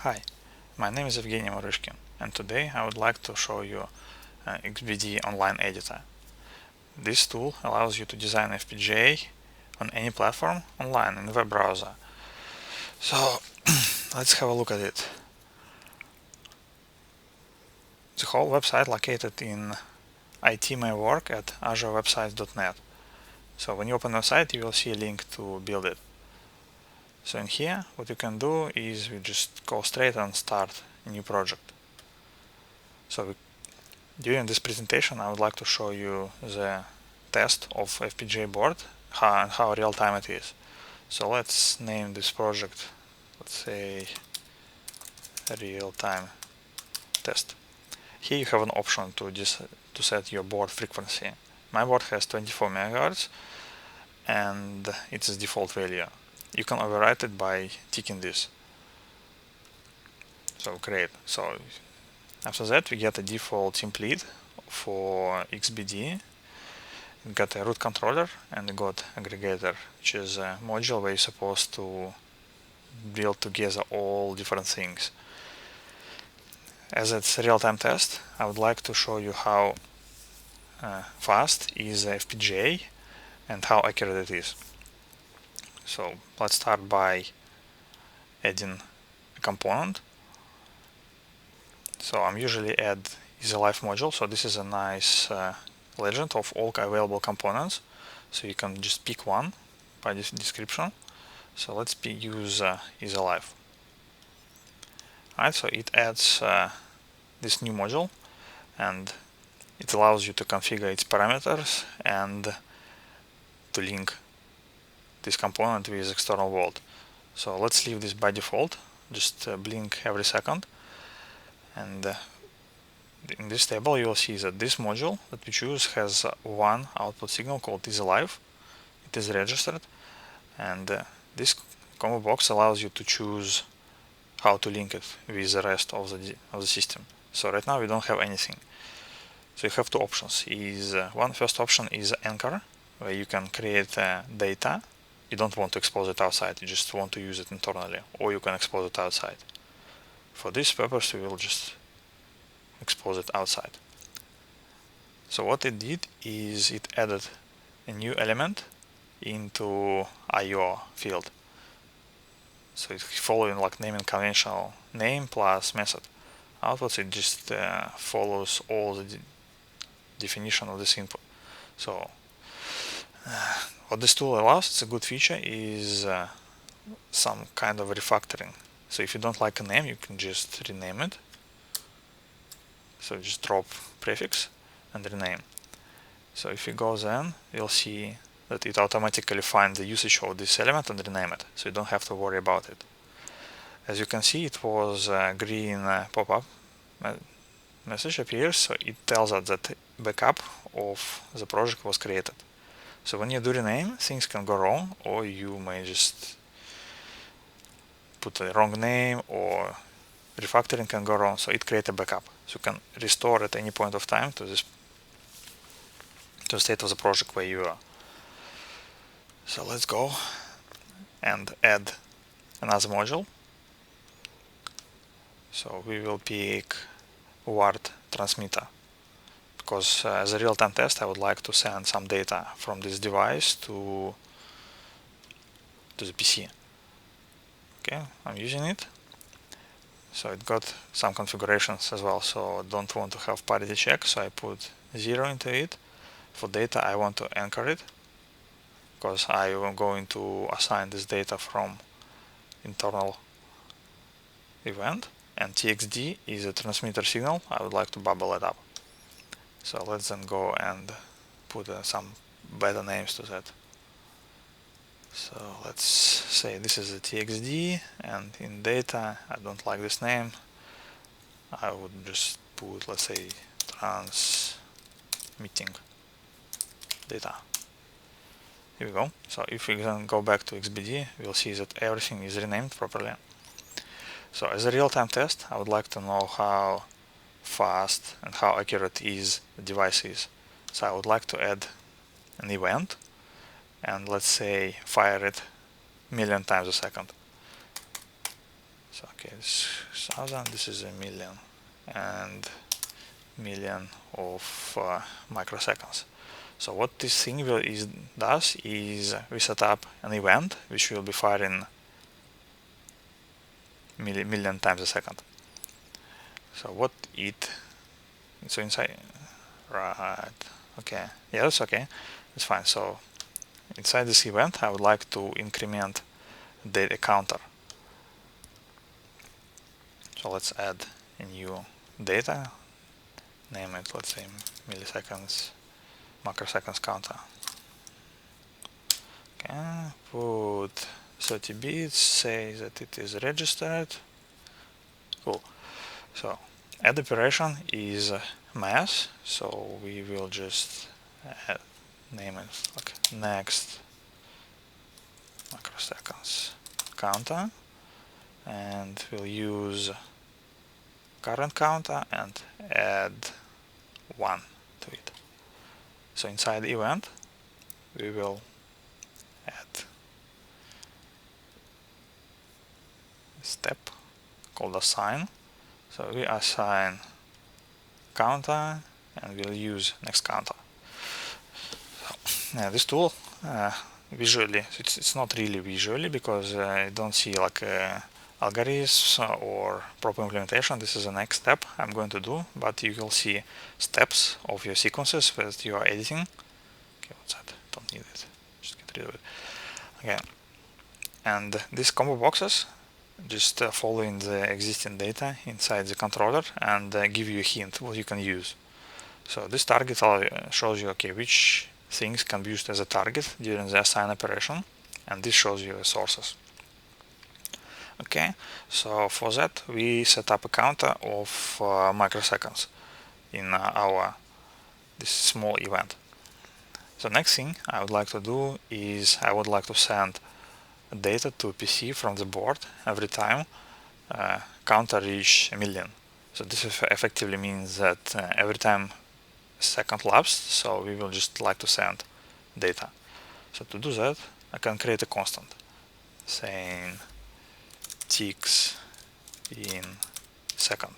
Hi, my name is Evgeny Maryshkin, and today I would like to show you XBD Online Editor. This tool allows you to design FPGA on any platform online in the web browser. So let's have a look at it. The whole website located in IT may work at azurewebsites.net. So when you open the website, you will see a link to build it. So in here, what you can do is we just go straight and start a new project. So during this presentation, I would like to show you the test of FPGA board and how real-time it is. So let's name this project, let's say, real-time test. Here you have an option to set your board frequency. My board has 24 MHz and it's its default value. You can override it by ticking this. So great. So after that we get a default template for XBD. You got a root controller and you got aggregator, which is a module where you're supposed to build together all different things. As it's a real-time test, I would like to show you how fast is the FPGA and how accurate it is. So let's start by adding a component. So I'm usually add EasyLife module. So this is a nice legend of all available components. So you can just pick one by this description. So let's use EasyLife. Alright, so it adds this new module and it allows you to configure its parameters and to link this component with external world. So let's leave this by default, just blink every second. And in this table you will see that this module that we choose has one output signal called EasyLife. It is registered, and this combo box allows you to choose how to link it with the rest of the system. So right now we don't have anything. So you have two options. First option is anchor, where you can create data. You don't want to expose it outside, you just want to use it internally, or you can expose it outside. For this purpose we will just expose it outside. So what it did is it added a new element into IO field. So it's following like naming conventional name plus method. Outputs, it just follows all the definition of this input. So what this tool allows, it's a good feature, is some kind of refactoring. So if you don't like a name, you can just rename it. So just drop prefix and rename. So if you go then, you'll see that it automatically finds the usage of this element and rename it. So you don't have to worry about it. As you can see, it was a green pop-up message appears, so it tells us that backup of the project was created. So when you do rename, things can go wrong, or you may just put a wrong name, or refactoring can go wrong, so it creates a backup. So you can restore at any point of time to the state of the project where you are. So let's go and add another module. So we will pick word transmitter, because as a real-time test I would like to send some data from this device to the PC. Okay, I'm using it. So it got some configurations as well, so I don't want to have parity check, so I put 0 into it. For data I want to anchor it, because I am going to assign this data from internal event, and TXD is a transmitter signal. I would like to bubble it up. So let's then go and put some better names to that. So let's say this is a TXD, and in data I don't like this name. I would just put, let's say, transmitting data. Here we go. So if we then go back to XBD, we'll see that everything is renamed properly. So as a real-time test, I would like to know how fast and how accurate the device is. So I would like to add an event and let's say fire it 1,000,000 times a second. So okay, this is 1000, this is a million, and million of microseconds. So what this thing does is we set up an event which will be firing million times a second. So what so inside, right, okay, yeah, that's okay, that's fine. So inside this event I would like to increment data counter. So let's add a new data, name it, let's say milliseconds, microseconds counter. Okay, put 30 bits, say that it is registered. Cool. So add operation is mass, so we will just name it like next microseconds counter, and we'll use current counter and add 1 to it. So inside the event we will add a step called assign. So we assign counter and we'll use next counter. So, this tool visually, it's not really visually because I don't see like algorithms or proper implementation. This is the next step I'm going to do, but you will see steps of your sequences that you are editing. Okay, what's that? Don't need it. Just get rid of it. Okay, and these combo boxes just following the existing data inside the controller and give you a hint what you can use. So this target shows you okay which things can be used as a target during the assign operation, and this shows you the sources. Okay, so for that we set up a counter of microseconds in this small event. The next thing I would like to do is I would like to send data to PC from the board every time counter reach a million. So this effectively means that every time a second lapsed, so we will just like to send data. So to do that I can create a constant saying ticks in second,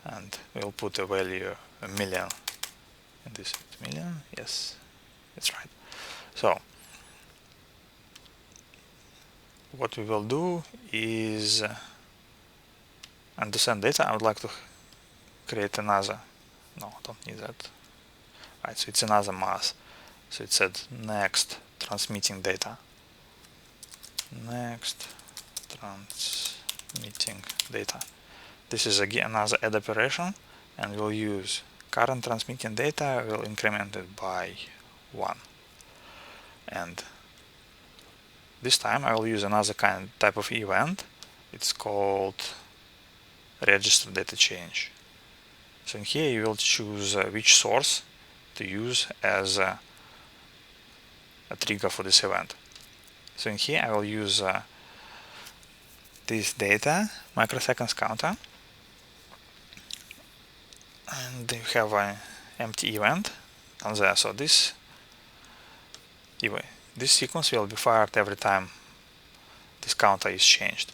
and we'll put a value a million, and this is million, yes, that's right. So what we will do is and to send data I would like to create another, no, don't need that, right, so it's another mass. So it said next transmitting data, next transmitting data. This is again another add operation, and we'll use current transmitting data, we'll increment it by 1, and this time I will use another type of event. It's called register data change. So in here you will choose which source to use as a trigger for this event. So in here I will use this data microseconds counter, and you have an empty event on there. So this sequence will be fired every time this counter is changed.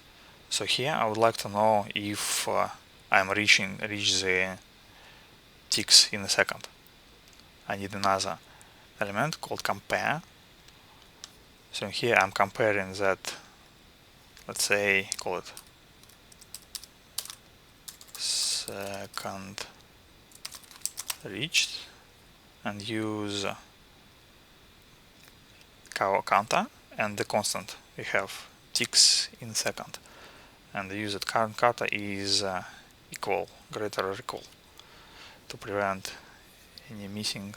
So here I would like to know if I'm reach the ticks in a second. I need another element called compare. So here I'm comparing that, let's say, call it second reached, and use counter and the constant we have ticks in second, and the use that current counter is equal, greater or equal, to prevent any missing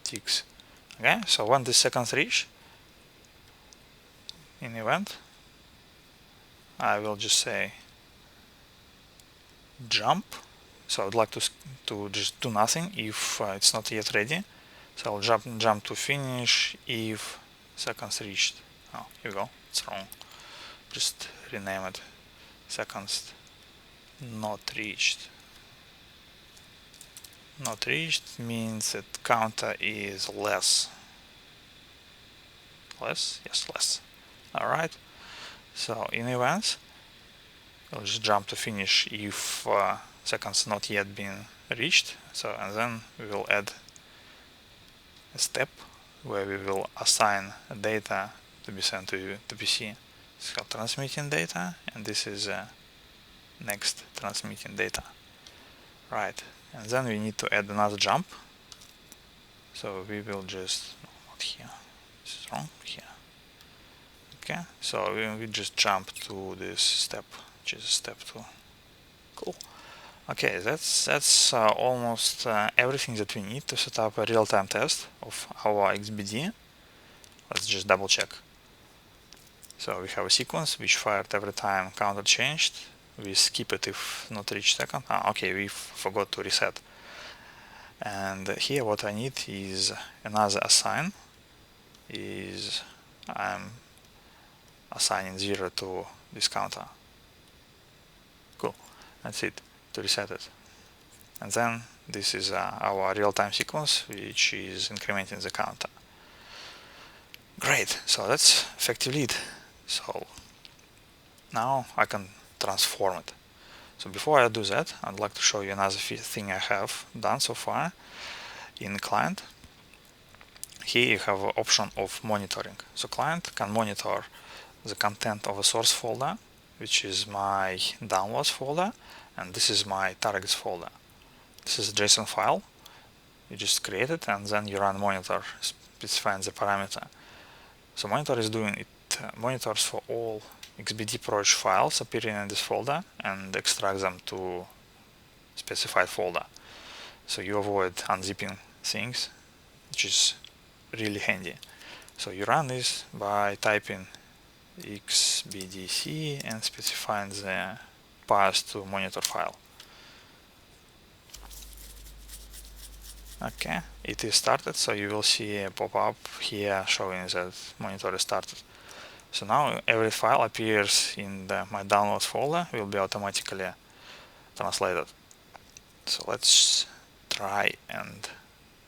ticks. Okay, so when the seconds reach in event, I will just say jump. So I would like to just do nothing if it's not yet ready. So I'll jump to finish if seconds reached. Oh, here we go, it's wrong. Just rename it seconds not reached. Not reached means that counter is less. Less? Yes, less. Alright. So in events we'll just jump to finish if seconds not yet been reached. So, and then we will add a step where we will assign data to be sent to PC. It's called transmitting data, and this is next transmitting data. Right, and then we need to add another jump. So we will just, no, not here, this is wrong, here. Okay, so we just jump to this step, which is step 2. Cool. Okay, that's almost everything that we need to set up a real-time test of our XBD. Let's just double check. So we have a sequence which fired every time counter changed. We skip it if not reached second. Okay, we forgot to reset. And here what I need is another assign. I'm assigning 0 to this counter. Cool, that's it, to reset it. And then this is our real-time sequence, which is incrementing the counter. Great, so that's effectively it. So now I can transform it. So before I do that, I'd like to show you another thing I have done so far in client. Here you have an option of monitoring. So client can monitor the content of a source folder, which is my downloads folder, and this is my targets folder. This is a JSON file. You just create it and then you run monitor, specifying the parameter. So monitor is doing it, monitors for all XBD project files appearing in this folder and extract them to specified folder. So you avoid unzipping things, which is really handy. So you run this by typing xbdc and specifying the path to monitor file. Okay, it is started, so you will see a pop-up here showing that monitor is started. So now every file appears in my downloads folder will be automatically translated. So let's try and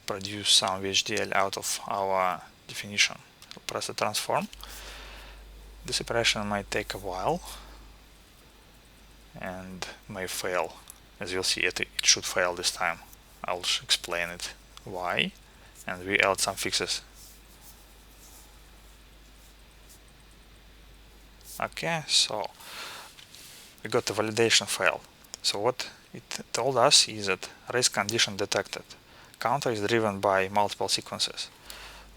produce some VHDL out of our definition. We'll press the transform. This operation might take a while and may fail. As you'll see, it should fail this time. I'll explain it why, and we add some fixes. Okay, so we got the validation fail. So what it told us is that race condition detected. Counter is driven by multiple sequences.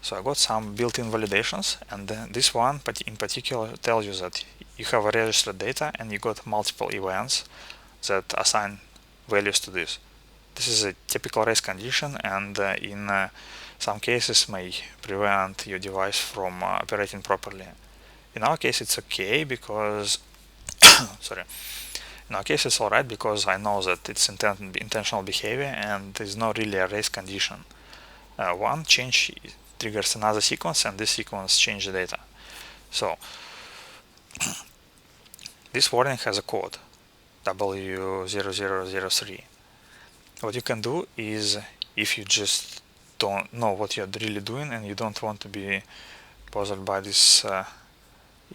So I got some built-in validations, and this one in particular tells you that you have a registered data and you got multiple events that assign values to this. This is a typical race condition, and in some cases may prevent your device from operating properly. In our case it's okay because sorry, in our case it's alright because I know that it's intentional behavior and there's not really a race condition. One change triggers another sequence, and this sequence changes the data. So this warning has a code W0003. What you can do is, if you just don't know what you're really doing and you don't want to be bothered by these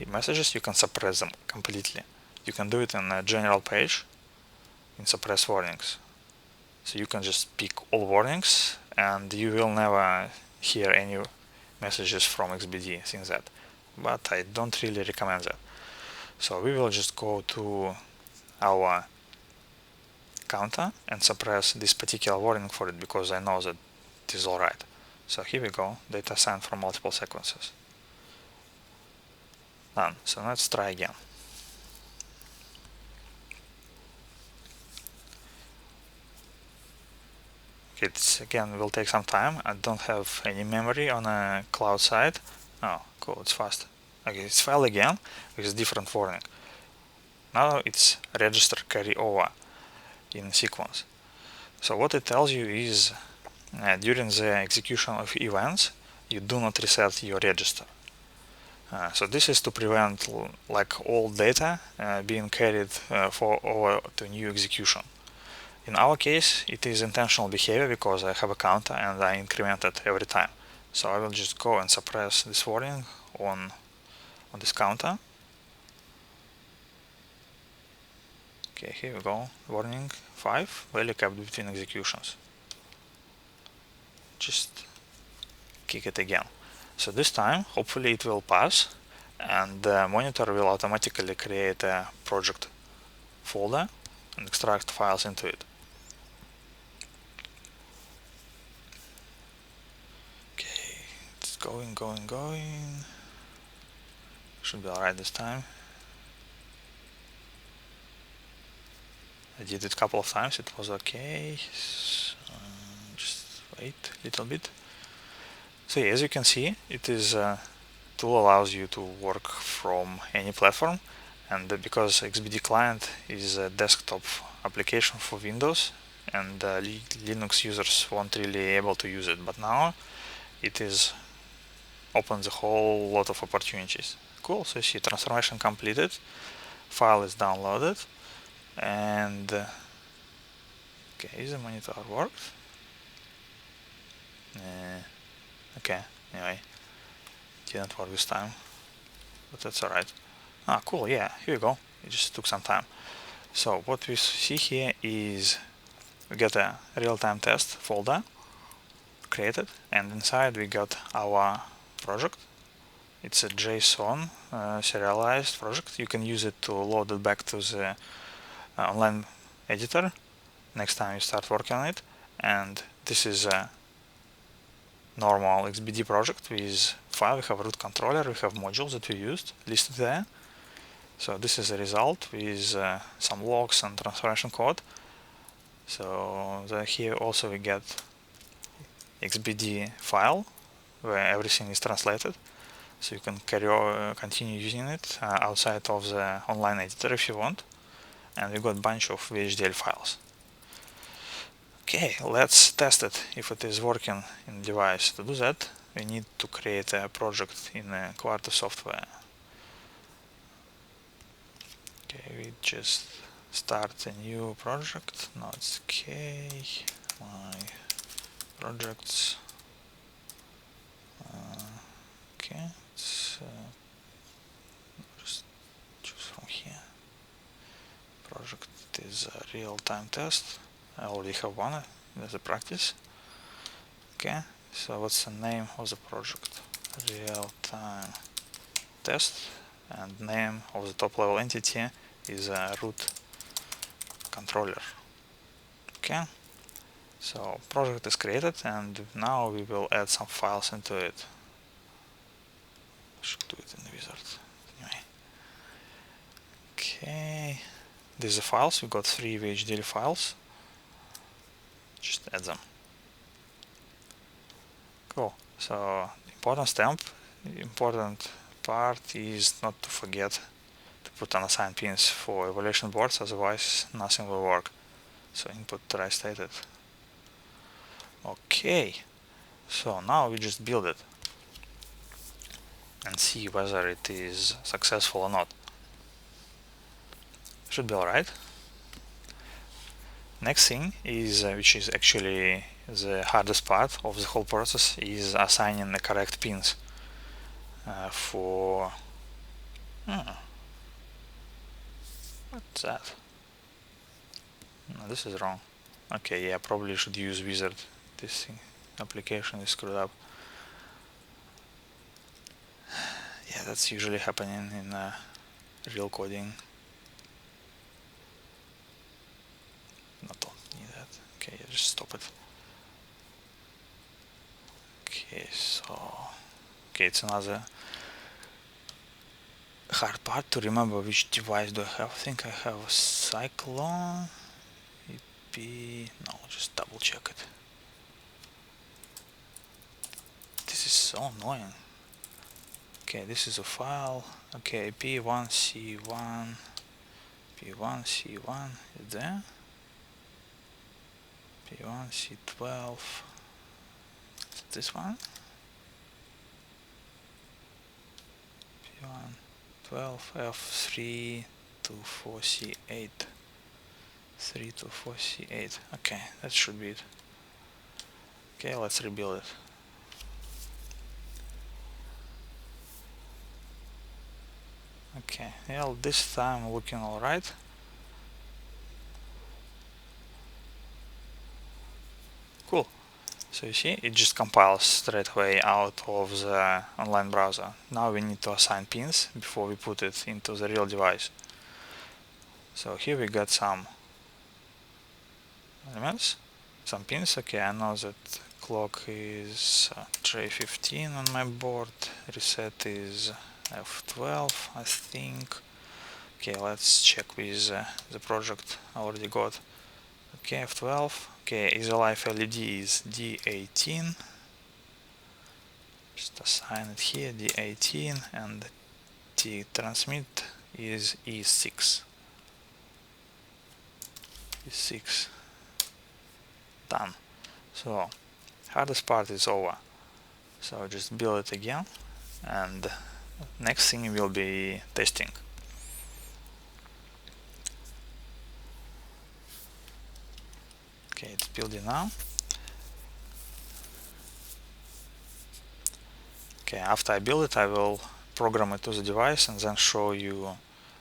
messages, you can suppress them completely. You can do it in a general page in suppress warnings. So you can just pick all warnings and you will never hear any messages from XBD, things that. But I don't really recommend that. So we will just go to our counter and suppress this particular warning for it because I know that it is alright. So here we go, data assigned from multiple sequences. Done. So let's try again. It again will take some time. I don't have any memory on a cloud side. Oh, cool, it's fast. Okay, it's failed again with different warning. Now it's register carry over in sequence. So what it tells you is during the execution of events you do not reset your register. So this is to prevent like old data being carried over to new execution. In our case it is intentional behavior because I have a counter and I increment it every time. So I will just go and suppress this warning on this counter. Okay, here we go. Warning 5, value kept between executions. Just kick it again. So this time, hopefully it will pass, and the monitor will automatically create a project folder and extract files into it. Okay, it's going. Should be alright this time. I did it a couple of times, it was okay. So, just wait a little bit. So yeah, as you can see, it is tool allows you to work from any platform, and because XBD client is a desktop application for Windows, and Linux users weren't really able to use it, but now it is opens a whole lot of opportunities. Cool. So you see transformation completed, file is downloaded, and okay, the monitor worked. Okay, anyway, didn't work this time, but that's alright. Ah, cool, yeah, here we go. It just took some time. So what we see here is we get a real-time test folder created, and inside we got our project. It's a JSON serialized project. You can use it to load it back to the online editor next time you start working on it. And this is a normal XBD project with file. We have a root controller, we have modules that we used listed there. So this is a result with some logs and transformation code. So here also we get XBD file where everything is translated. So you can continue using it outside of the online editor if you want. And we got a bunch of VHDL files. Okay, let's test it if it is working in the device. To do that, we need to create a project in Quarto software. Okay, we just start a new project. Now it's okay. My projects. Okay, let's just choose from here. Project is a real-time test. I already have one as a practice. Okay, so what's the name of the project? Real-time test, and name of the top-level entity is a root controller. Okay, so project is created, and now we will add some files into it. I should do it in the wizard. Anyway. Okay, these are files. We got 3 VHDL files. Just add them. Cool. So important part is not to forget to put unassigned pins for evaluation boards, otherwise nothing will work. So input try stated. Okay, so now we just build it and see whether it is successful or not. Should be alright. Next thing is, which is actually the hardest part of the whole process, is assigning the correct pins for... what's that? No, this is wrong. Okay, yeah, probably should use wizard. This thing, application is screwed up. Yeah, that's usually happening in real coding. No, don't need that. Okay, yeah, just stop it. Okay, so... okay, it's another hard part to remember which device do I have. I think I have a Cyclone. No, just double check it. This is so annoying. Okay, this is a file. Okay, P1C1. P1C1 is there. P1C12. Is this one? P112 F3 to 4C8. 3 to 4C8. Okay, that should be it. Okay, let's rebuild it. Okay, well, this time looking alright. Cool. So you see, it just compiles straight away out of the online browser. Now we need to assign pins before we put it into the real device. So here we got some elements, some pins. Okay, I know that clock is J15 on my board, reset is F12, I think. Okay, let's check with the project I already got. Okay, F12. Okay, isolife LED is D18. Just assign it here, D18, and T transmit is E6. E6. Done. So, hardest part is over. So just build it again, and next thing will be testing. Okay, it's building now. Okay, after I build it, I will program it to the device and then show you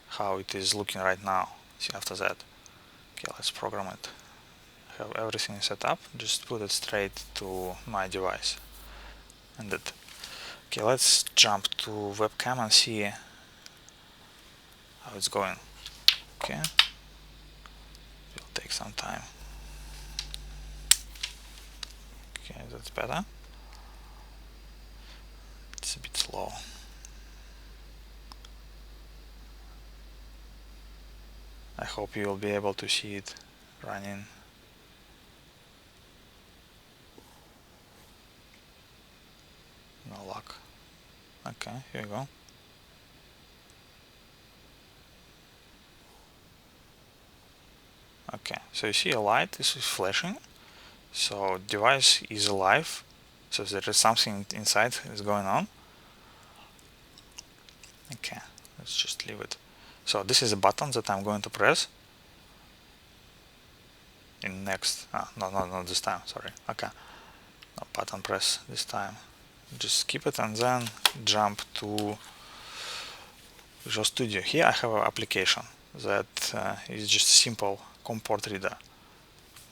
how it is looking right now. See after that. Okay, let's program it. Have everything set up, just put it straight to my device. And that. Okay, let's jump to webcam and see how it's going. Okay, it will take some time. Okay, that's better. It's a bit slow. I hope you will be able to see it running. No luck. Okay, here we go. Okay, so you see a light, this is flashing. So device is alive. So there is something inside is going on. Okay, let's just leave it. So this is a button that I'm going to press. In next, not this time, sorry. Okay, no button press this time. Just skip it and then jump to Visual Studio. Here I have an application that is just simple COM port reader.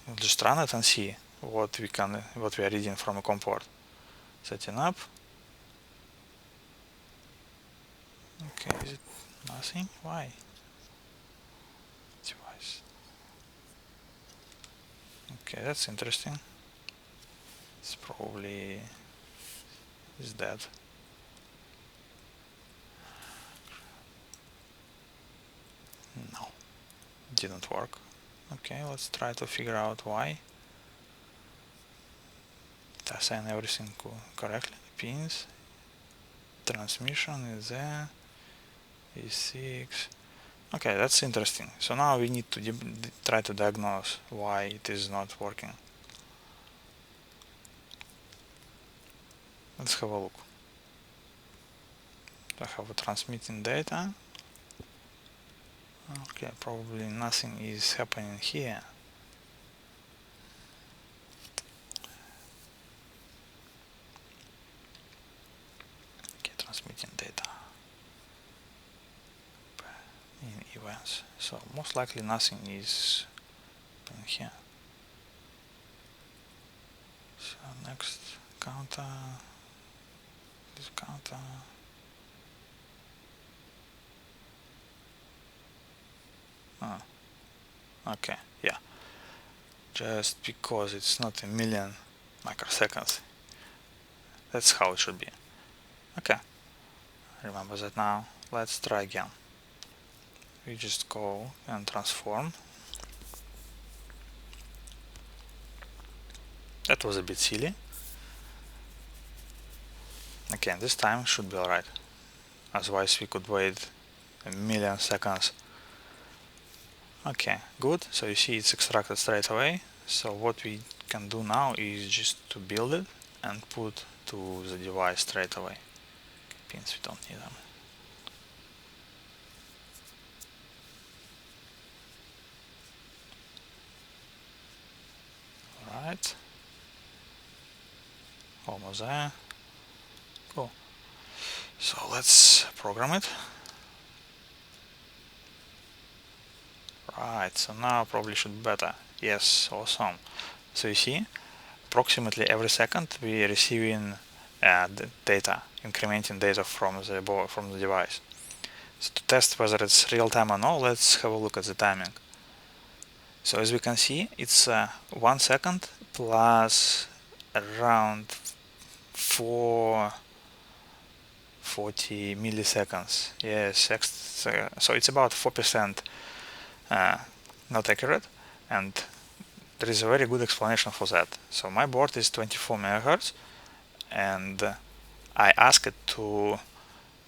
We'll just run it and see what we are reading from a COM port. Setting up. Okay, is it nothing? Why? Device. Okay, that's interesting. It's probably is dead. No, didn't work. Okay, let's try to figure out why. Assign everything correctly. Pins. Transmission is there. E6. Okay, that's interesting. So now we need to try to diagnose why it is not working. Let's have a look. I have a transmitting data. Okay, probably nothing is happening here. Okay, transmitting data in events. So most likely nothing is happening here. So next counter, this counter. Okay, yeah. Just because it's not a million microseconds. That's how it should be. Okay, remember that now. Let's try again. We just go and transform. That was a bit silly. Okay, this time should be alright. Otherwise we could wait a million seconds. Okay, good. So you see it's extracted straight away. So what we can do now is just to build it and put to the device straight away. Pins, we don't need them. Alright. Almost there. Cool. So let's program it. Right, so now probably should be better. Yes, awesome. So you see, approximately every second we are receiving the data, incrementing data from the board, from the device. So to test whether it's real time or not, let's have a look at the timing. So as we can see, it's 1 second plus around 40 milliseconds. Yes, so it's about 4% not accurate, and there is a very good explanation for that. So my board is 24 megahertz, and I ask it to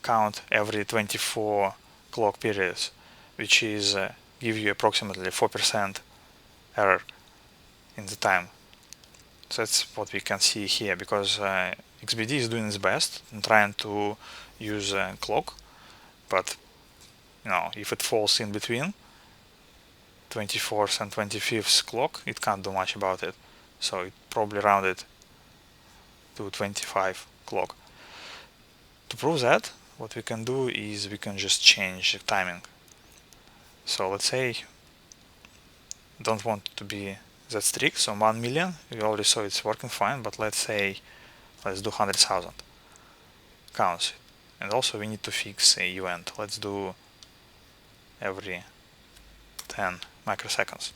count every 24 clock periods, which is give you approximately 4% error in the time. So that's what we can see here, because XBD is doing its best in trying to use a clock, but if it falls in between 24th and 25th clock, it can't do much about it. So it probably rounded to 25 clock. To prove that, what we can do is we can just change the timing. So let's say don't want it to be that strict, so 1 million, we already saw it's working fine, but let's do 100,000 counts. And also we need to fix a event. Let's do every 10 microseconds.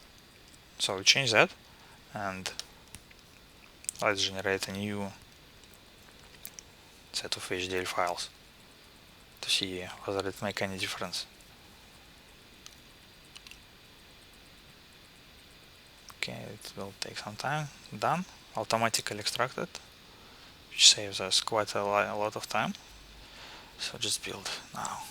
So we change that, and let's generate a new set of HDL files to see whether it makes any difference. Okay, it will take some time. Done. Automatically extracted, which saves us quite a lot of time. So just build now.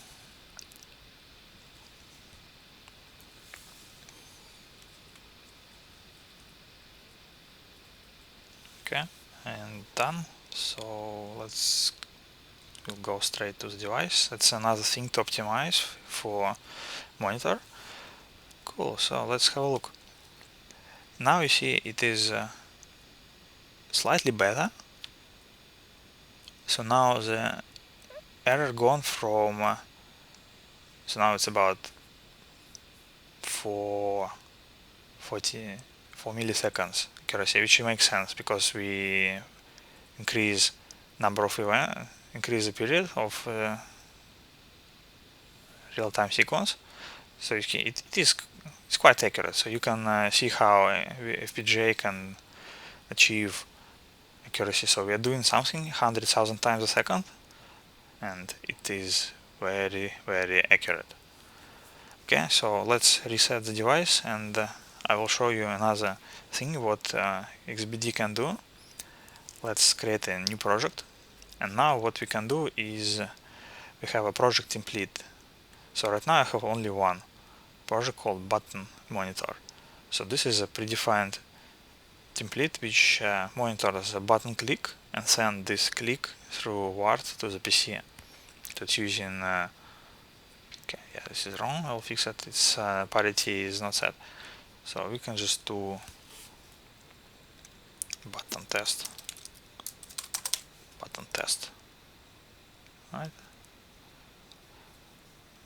Okay, and done. So we'll go straight to the device. That's another thing to optimize for monitor. Cool, so let's have a look. Now you see it is slightly better. So now the error gone from so now it's about 44 milliseconds accuracy, which makes sense because we increase number of events, increase the period of real-time sequence. So it's quite accurate. So you can see how FPGA can achieve accuracy. So we are doing something 100,000 times a second, and it is very, very accurate. Okay, so let's reset the device, and I will show you another thing what XBD can do. Let's create a new project, and now what we can do is we have a project template. So right now I have only one project called button monitor. So this is a predefined template which monitors a button click and send this click through word to the PC. So it's using okay, yeah, this is wrong. I'll fix it. Its parity is not set. So we can just do button test. Right.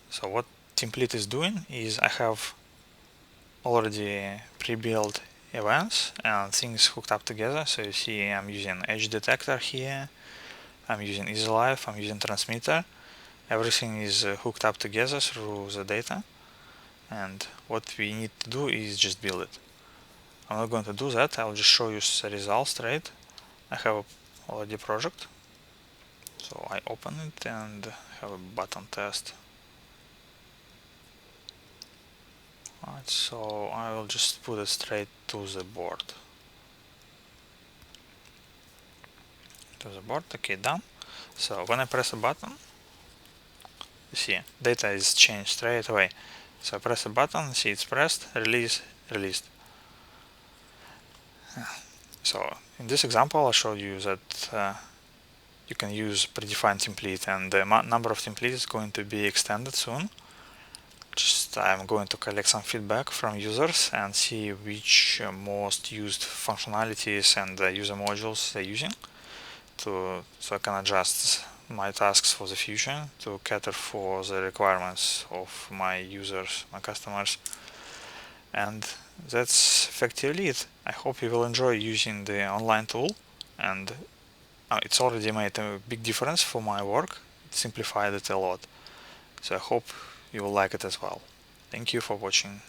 So what template is doing is I have already pre-built events and things hooked up together. So you see I'm using edge detector here, I'm using easy life, I'm using transmitter. Everything is hooked up together through the data, and what we need to do is just build it. I'm not going to do that, I'll just show you the results straight. I have already a project, so I open it and have a button test. Alright, so I will just put it straight to the board. Okay, done. So when I press a button, you see data is changed straight away. So I press a button, see it's pressed, release, released. So in this example I showed you that you can use predefined template, and the number of templates is going to be extended soon. I'm going to collect some feedback from users and see which most used functionalities and user modules they're using, so I can adjust my tasks for the future to cater for the requirements of my users, my customers. And that's effectively it. I hope you will enjoy using the online tool, and it's already made a big difference for my work. It simplified it a lot. So I hope you will like it as well. Thank you for watching.